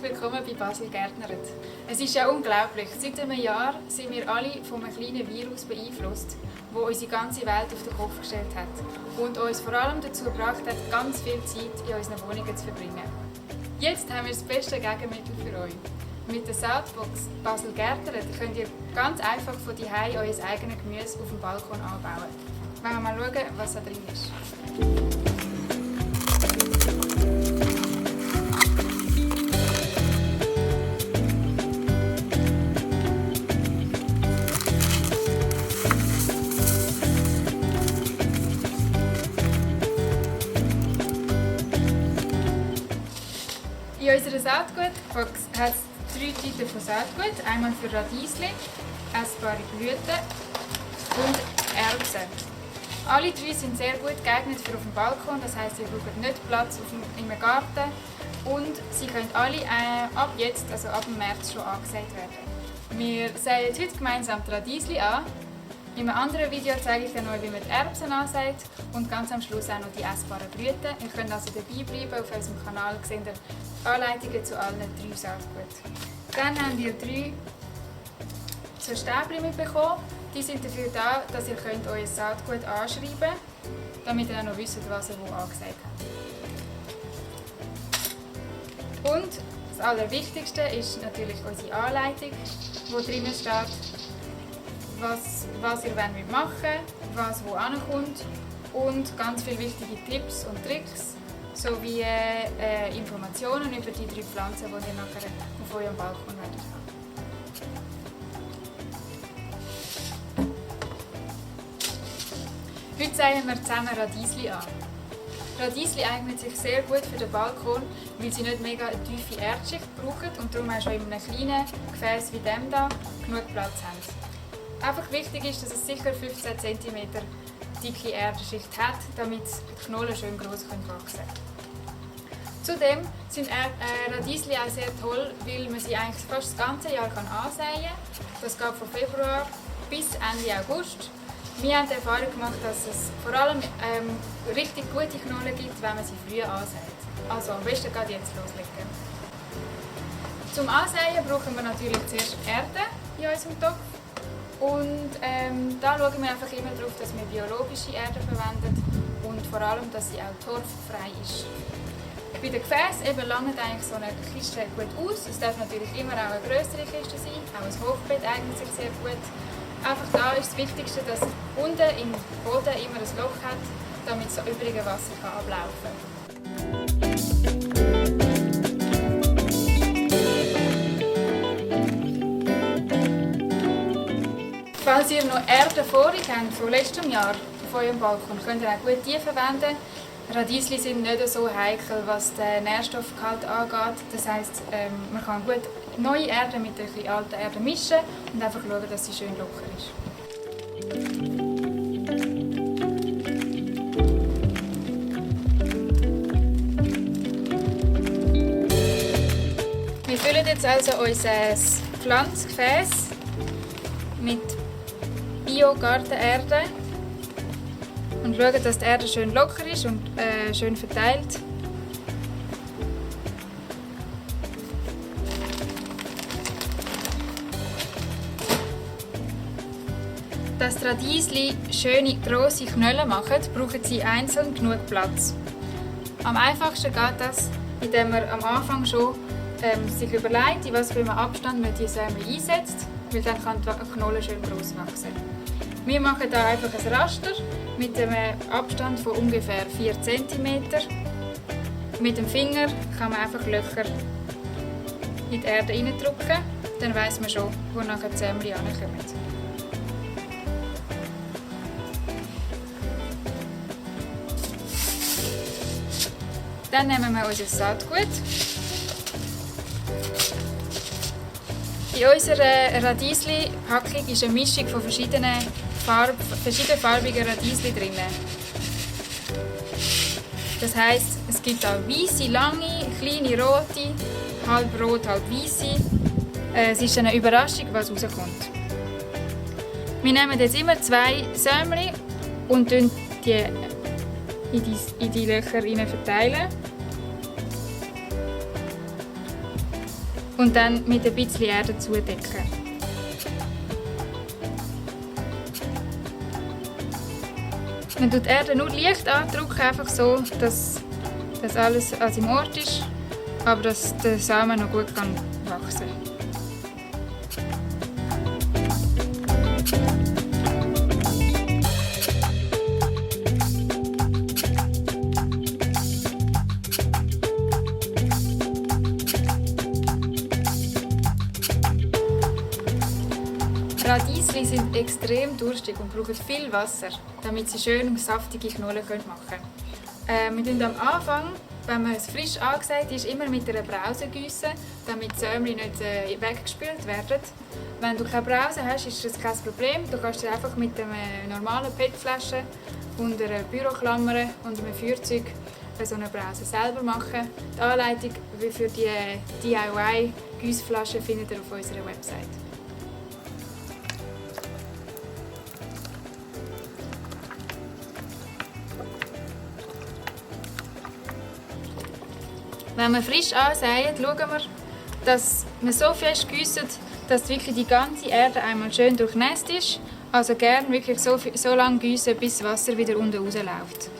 willkommen bei Basel Gärtnert. Es ist ja unglaublich. Seit einem Jahr sind wir alle von einem kleinen Virus beeinflusst, der unsere ganze Welt auf den Kopf gestellt hat und uns vor allem dazu gebracht hat, ganz viel Zeit in unseren Wohnungen zu verbringen. Jetzt haben wir das beste Gegenmittel für euch. Mit der Saatbox Basel Gärtnert könnt ihr ganz einfach von zu Hause euer eigenes Gemüse auf dem Balkon anbauen. Wollen wir mal schauen, was da drin ist. In unserer Saatgutbox hat es 3 Typen von Saatgut. Einmal für Radiesli, essbare Blüten und Erbsen. Alle 3 sind sehr gut geeignet für auf dem Balkon, das heisst, ihr braucht nicht Platz im Garten. Und sie können alle ab jetzt, also ab dem März, schon angesät werden. Wir säen heute gemeinsam die Radiesli an. In einem anderen Video zeige ich dann euch, wie man die Erbsen ansät und ganz am Schluss auch noch die essbaren Blüten. Ihr könnt also dabei bleiben, auf unserem Kanal seht ihr Anleitungen zu allen 3 Saatgut. Dann habt ihr 3 so Stäbchen mitbekommen. Die sind dafür da, dass ihr könnt euer Saatgut anschreiben könnt, damit ihr auch noch wisst, was ihr wo angesät habt. Und das Allerwichtigste ist natürlich unsere Anleitung, wo drinnen steht, was ihr machen wollt, was wo ankommt und ganz viele wichtige Tipps und Tricks sowie Informationen über die 3 Pflanzen, die ihr nachher auf eurem Balkon werdet haben. Heute säen wir zusammen Radiesli an. Radiesli eignet sich sehr gut für den Balkon, weil sie nicht mega eine tiefe Erdschicht brauchen und darum auch schon in einem kleinen Gefäß wie dem hier genug Platz haben. Einfach wichtig ist, dass es sicher 15 cm dicke Erdenschicht hat, damit die Knollen schön gross wachsen können. Zudem sind Radiesli auch sehr toll, weil man sie eigentlich fast das ganze Jahr ansäen kann. Das geht von Februar bis Ende August. Wir haben die Erfahrung gemacht, dass es vor allem richtig gute Knollen gibt, wenn man sie früh ansät. Also am besten gerade jetzt loslegen. Zum Ansäen brauchen wir natürlich zuerst Erde in unserem Topf. Und da schauen wir einfach immer darauf, dass wir biologische Erde verwenden und vor allem, dass sie auch torffrei ist. Bei den Gefäßen langt eigentlich so eine Kiste gut aus. Es darf natürlich immer auch eine größere Kiste sein. Auch ein Hochbeet eignet sich sehr gut. Einfach da ist das Wichtigste, dass unten im Boden immer ein Loch hat, damit das übrige Wasser ablaufen kann. Falls ihr noch Erde vor euch habt von letztem Jahr auf eurem Balkon, könnt ihr auch gut die verwenden. Radiesli sind nicht so heikel, was den Nährstoffgehalt angeht. Das heisst, man kann gut neue Erde mit ein bisschen alter Erde mischen und einfach schauen, dass sie schön locker ist. Wir füllen jetzt also unser Pflanzgefäß mit Bio-Gartenerde und schauen, dass die Erde schön locker ist und schön verteilt. Dass die Radiesli schöne grosse Knollen machen, brauchen sie einzeln genug Platz. Am einfachsten geht das, indem man am Anfang schon sich überlegt, in was für einem Abstand man die Sämli einsetzt, weil dann kann die Knolle schön gross wachsen. Wir machen hier einfach ein Raster mit einem Abstand von ungefähr 4 cm. Mit dem Finger kann man einfach Löcher in die Erde reindrücken, dann weiss man schon, wo nachher die Sämli ankommen. Dann nehmen wir unser Saatgut. In unserer Radiesli-Packung ist eine Mischung von verschiedenen farbigen Radiesli drin. Das heisst, es gibt auch weisse, lange, kleine, rote, halb rot, halb weisse. Es ist eine Überraschung, was rauskommt. Wir nehmen jetzt immer 2 Sämli und verteilen die in die Löcher verteilen. und dann mit ein bisschen Erde zudecken. Man tut die Erde nur leicht andrücken, einfach so, dass alles an seinem Ort ist, aber dass der Samen noch gut wachsen kann. Radiesli sind extrem durstig und brauchen viel Wasser, damit sie schön und saftige Knollen machen können. Wir tun am Anfang, wenn man es frisch angesät ist, immer mit einer Brause gießen, damit die Sämli nicht weggespült werden. Wenn du keine Brause hast, ist das kein Problem. Du kannst dir einfach mit einer normalen PET-Flasche und einer Büroklammer und einem Feuerzeug so eine Brause selber machen. Die Anleitung für die DIY-Giessflasche findet ihr auf unserer Website. Wenn wir frisch ansäen, schauen wir, dass wir so fest giessen, dass wirklich die ganze Erde einmal schön durchnässt ist. Also gerne wirklich so lange gießen, bis das Wasser wieder unten rausläuft.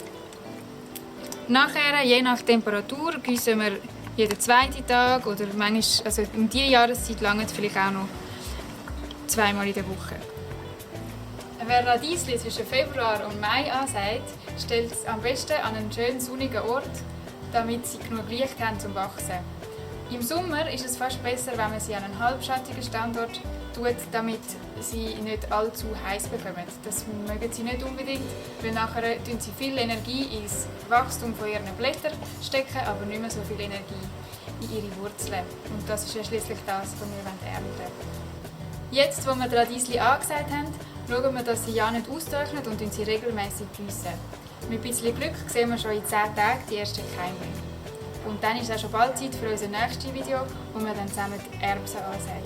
Nachher, je nach Temperatur, gießen wir jeden zweiten Tag oder manchmal, also in dieser Jahreszeit lange vielleicht auch noch zweimal in der Woche. Wer Radiesli zwischen Februar und Mai ansät, stellt es am besten an einen schönen sonnigen Ort, damit sie genug Licht haben zum Wachsen. Im Sommer ist es fast besser, wenn man sie an einen halbschattigen Standort tut, damit sie nicht allzu heiß bekommen. Das mögen sie nicht unbedingt, weil nachher tun sie viel Energie ins Wachstum von ihren Blättern stecken, aber nicht mehr so viel Energie in ihre Wurzeln. Und das ist ja schliesslich das, was wir ernten. Jetzt, wo wir die Radiesli angesät haben, schauen wir, dass sie ja nicht austrocknen und sie regelmäßig gießen. Mit ein bisschen Glück sehen wir schon in 10 Tagen die ersten Keime. Und dann ist es auch schon bald Zeit für unser nächstes Video, wo wir dann zusammen die Erbsen ansäen.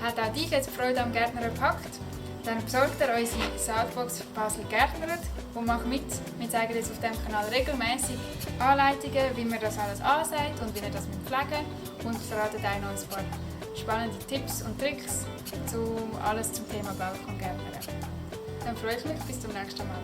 Hat auch dich jetzt Freude am Gärtnern gepackt? Dann besorgt ihr unsere Saatbox Basel Gärtnert und macht mit. Wir zeigen jetzt auf diesem Kanal regelmäßig Anleitungen, wie man das alles ansät und wie ihr das pflegen und verraten auch noch ein paar spannende Tipps und Tricks zu alles zum Thema Balkongärtnern. Dann freue ich mich bis zum nächsten Mal.